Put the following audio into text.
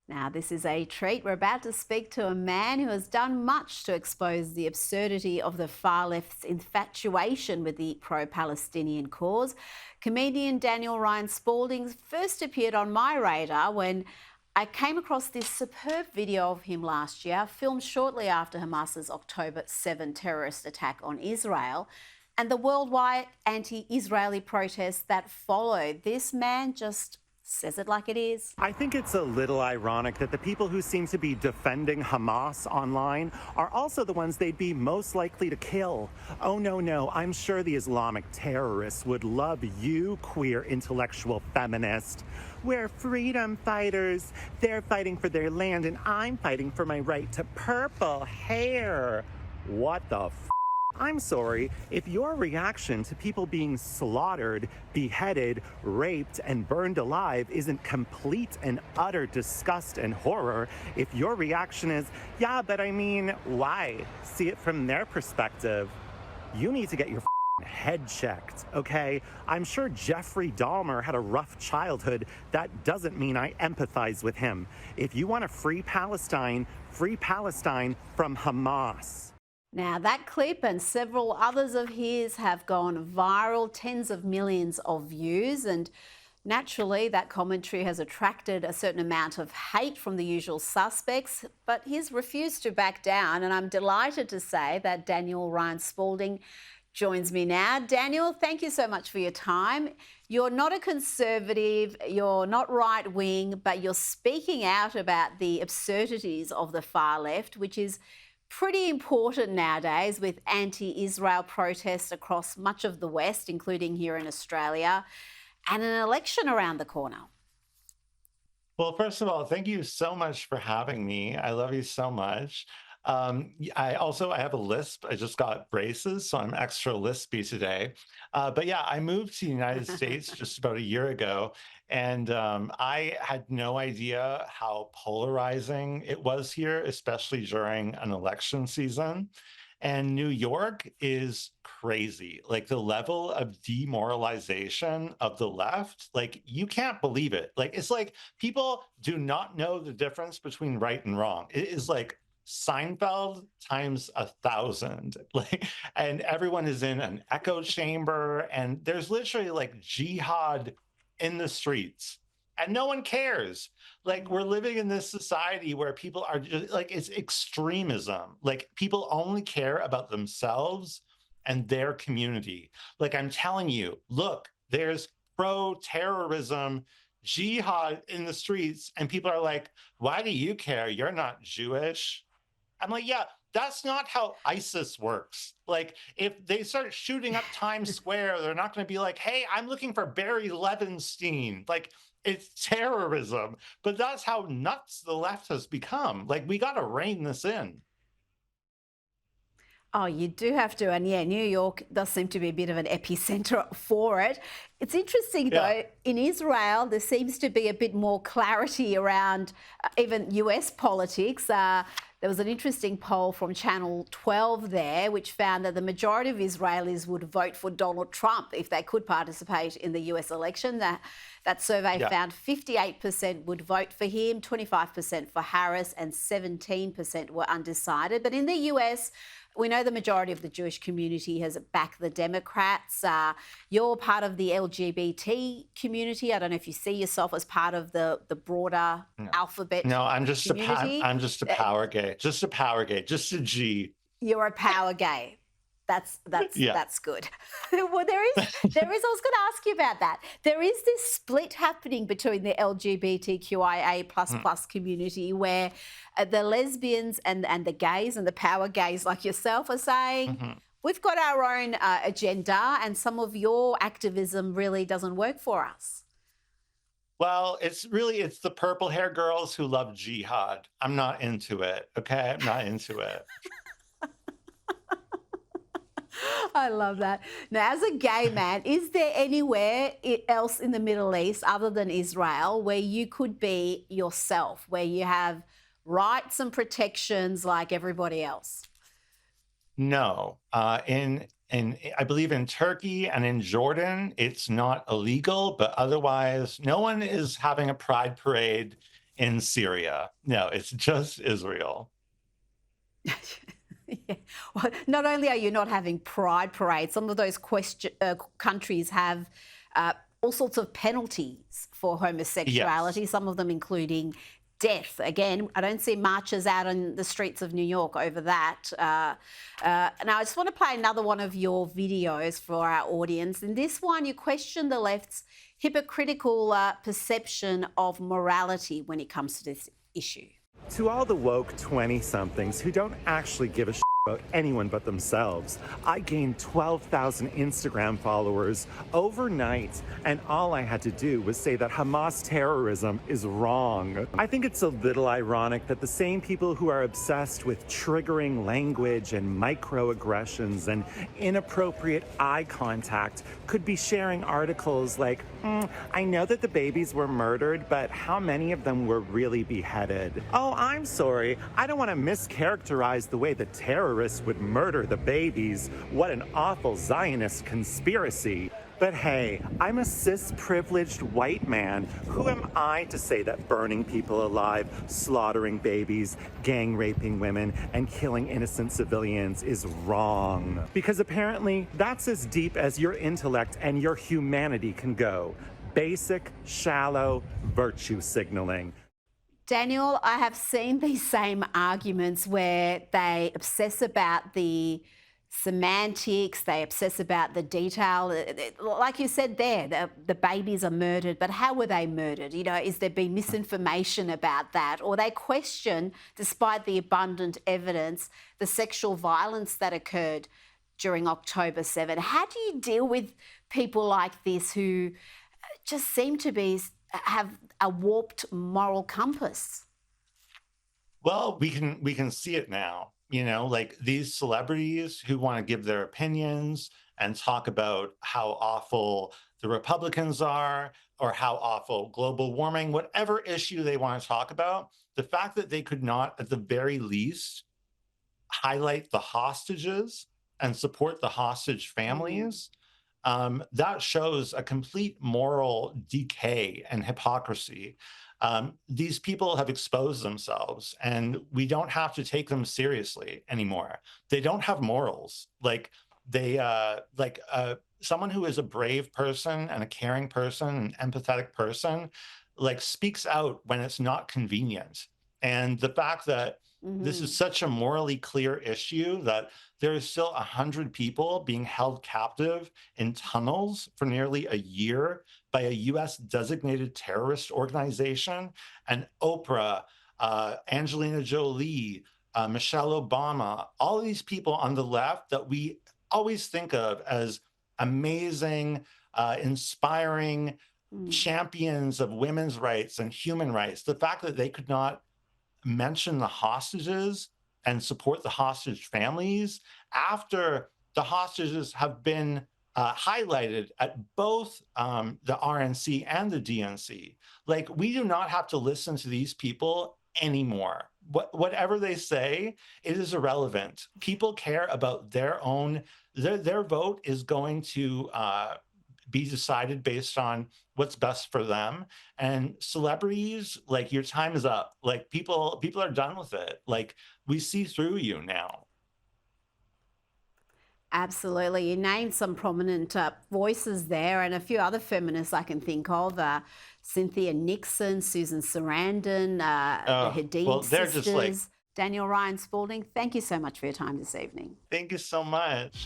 Now, this is a treat. We're about to speak to a man who has done much to expose the absurdity of the far left's infatuation with the pro Palestinian cause. Comedian Daniel-Ryan Spaulding first appeared on my radar when I came across this superb video of him last year, filmed shortly after Hamas's October 7 terrorist attack on Israel, and the worldwide anti Israeli protests that followed. This man just says it like it is. I think it's a little ironic that the people who seem to be defending Hamas online are also the ones they'd be most likely to kill. Oh, no, I'm sure the Islamic terrorists would love you, queer intellectual feminist. We're freedom fighters. They're fighting for their land, and I'm fighting for my right to purple hair. What the I'm sorry, if your reaction to people being slaughtered, beheaded, raped, and burned alive isn't complete and utter disgust and horror, if your reaction is, yeah, but I mean, why? See it from their perspective, you need to get your head checked, okay? I'm sure Jeffrey Dahmer had a rough childhood. That doesn't mean I empathize with him. If you want to free Palestine from Hamas. Now, that clip and several others of his have gone viral, tens of millions of views, and naturally that commentary has attracted a certain amount of hate from the usual suspects, but he's refused to back down, and I'm delighted to say that Daniel-Ryan Spaulding joins me now. Daniel, thank you so much for your time. You're not a conservative, you're not right-wing, but you're speaking out about the absurdities of the far left, which is pretty important nowadays with anti-Israel protests across much of the West, including here in Australia, and an election around the corner. Well, first of all, thank you so much for having me. I love you so much. I have a lisp. I just got braces, so I'm extra lispy today. But yeah, I moved to the United States just about a year ago, and I had no idea how polarizing it was here, especially during an election season. And New York is crazy. Like the level of demoralization of the left, like you can't believe it. Like it's like people do not know the difference between right and wrong. It is like Seinfeld times 1,000. Like, and everyone is in an echo chamber, and there's literally like jihad in the streets, and no one cares. Like, we're living in this society where people are just like, it's extremism. Like, people only care about themselves and their community. Like, I'm telling you, look, there's pro-terrorism jihad in the streets, and people are like, why do you care? You're not Jewish. I'm like, yeah, that's not how ISIS works. Like, if they start shooting up Times Square, they're not going to be like, hey, I'm looking for Barry Levinstein. Like, it's terrorism. But that's how nuts the left has become. Like, we got to rein this in. Oh, you do have to. And yeah, New York does seem to be a bit of an epicenter for it. It's interesting, though, in Israel, there seems to be a bit more clarity around even US politics. There was an interesting poll from Channel 12 there, which found that the majority of Israelis would vote for Donald Trump if they could participate in the US election. That survey found 58% would vote for him, 25% for Harris, and 17% were undecided. But in the US, we know the majority of the Jewish community has backed the Democrats. You're part of the LGBT community. I don't know if you see yourself as part of the broader alphabet. No, I'm just community. I'm just a power gay, just a G. You're a power gay. That's good. Well, there is. I was going to ask you about that. There is this split happening between the LGBTQIA plus community, where the lesbians and the gays and the power gays like yourself are saying, we've got our own agenda, and some of your activism really doesn't work for us. Well, it's the purple hair girls who love jihad. I'm not into it. Okay, I'm not into it. I love that. Now, as a gay man, is there anywhere else in the Middle East other than Israel where you could be yourself, where you have rights and protections like everybody else? No. I believe in Turkey and in Jordan, it's not illegal, but otherwise, no one is having a pride parade in Syria. No, it's just Israel. Yeah. Well, not only are you not having pride parades, some of those countries have all sorts of penalties for homosexuality, Yes. some of them including death. Again, I don't see marches out on the streets of New York over that. Now, I just want to play another one of your videos for our audience. In this one, you question the left's hypocritical perception of morality when it comes to this issue. To all the woke 20-somethings who don't actually give a shit about anyone but themselves, I gained 12,000 Instagram followers overnight, and all I had to do was say that Hamas terrorism is wrong. I think it's a little ironic that the same people who are obsessed with triggering language and microaggressions and inappropriate eye contact could be sharing articles like, I know that the babies were murdered, but how many of them were really beheaded? Oh, I'm sorry. I don't want to mischaracterize the way the terrorists would murder the babies. What an awful Zionist conspiracy. But hey, I'm a cis-privileged white man. Who am I to say that burning people alive, slaughtering babies, gang raping women, and killing innocent civilians is wrong? Because apparently that's as deep as your intellect and your humanity can go. Basic, shallow virtue signaling. Daniel, I have seen these same arguments where they obsess about the semantics, they obsess about the detail. Like you said there, the babies are murdered, but how were they murdered? You know, is there been misinformation about that? Or they question, despite the abundant evidence, the sexual violence that occurred during October 7. How do you deal with people like this who just seem to have a warped moral compass? Well, we can see it now. You know, like these celebrities who want to give their opinions and talk about how awful the Republicans are or how awful global warming, whatever issue they want to talk about, the fact that they could not, at the very least, highlight the hostages and support the hostage families, that shows a complete moral decay and hypocrisy. These people have exposed themselves, and we don't have to take them seriously anymore. They don't have morals. Someone who is a brave person and a caring person, an empathetic person, like speaks out when it's not convenient. And the fact that this is such a morally clear issue that there is still 100 people being held captive in tunnels for nearly a year by a US designated terrorist organization, and Oprah, Angelina Jolie, Michelle Obama, all of these people on the left that we always think of as amazing, inspiring champions of women's rights and human rights, the fact that they could not mention the hostages and support the hostage families after the hostages have been highlighted at both the RNC and the DNC. Like, we do not have to listen to these people anymore. Whatever they say, it is irrelevant. People care about their own, their vote is going to be decided based on what's best for them. And celebrities, like, your time is up. Like, people are done with it. Like, we see through you now. Absolutely. You named some prominent voices there, and a few other feminists I can think of. Cynthia Nixon, Susan Sarandon, the Hadid well, they're sisters. just like, Daniel-Ryan Spaulding, thank you so much for your time this evening. thank you so much.